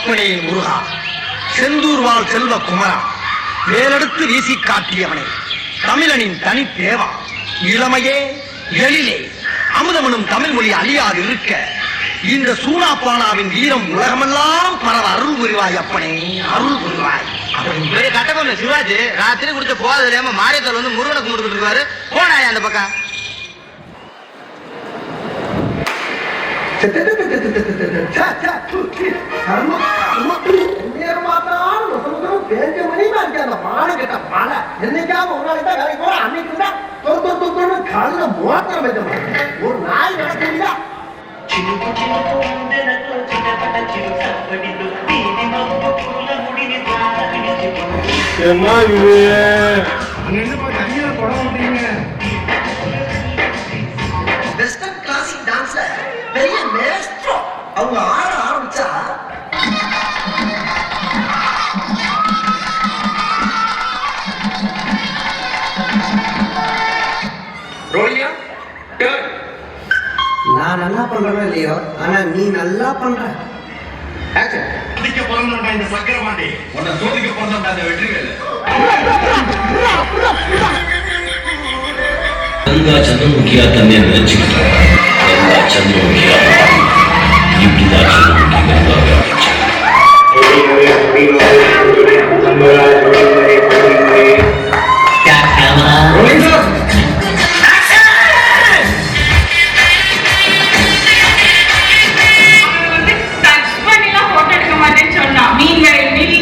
அப்பனே முருகா, செந்தூர் வாழ் செல்வ குமரா, வேலெடுத்து வீசி காட்டியவனே, தமிழனின் தனி தேவா, இளமையே எழிலே அமுதமனும் தமிழ் மொழி அழியாது இருக்க இந்த சூனாப்பானாவின் வீரம் உலகமெல்லாம் பரவ அருள் புரிவாய் அப்பனே, அருள் புரிவாய். கட்டபொம்மன் சிவாஜி ராத்திரி குடிச்ச போது தெரியாம மாரியத்தால் வந்து முருகனை கும்பிட்டு இருக்காரு. போனாயா அந்த பக்கம்? ஒரு நாய் நடக்க என்ன வெஸ்டர்ன் கிளாசிக் டான்ஸ்ல பெரிய மேஸ்ட்ரோ அவங்க ஆட ஆரம்பிச்சா நான் நல்லா பண்றேன் இல்லையோ, ஆனா நீ நல்லா பண்ற. இந்த சக்கரமாண்டி உன்னை சோதிக்க பிறந்த அந்த வெற்றிவேலு. ಗಂಗಾ ಚಂದ್ರಮುಖಿಯ ತಂದೆ ನೆಚ್ಚಿಕೊಂಡ ಗಂಗಾ ಚಂದ್ರಮುಖಿಯ ಯುದ್ಧದ ಚಂದ್ರಮುಖಿ Ganga ವ್ಯಾಪಿಸಿ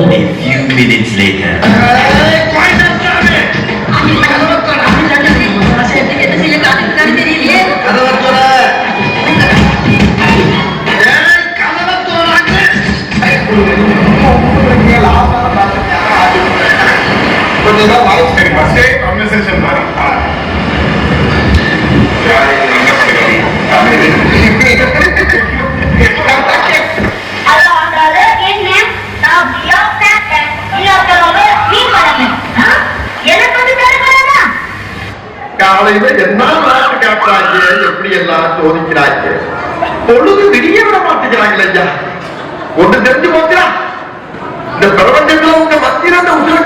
A few minutes later. காலையில என்ன நாட்டு காட்டுறாங்க, எப்படி எல்லாம் சோதிக்கிறாங்க, பொழுது விடிய விட மாட்டேங்கிறாங்க ஐயா. ஒன்று தெரிஞ்சு போச்சுனா இந்த பிரபஞ்சத்துல உங்க மத்தியில அந்த உசுர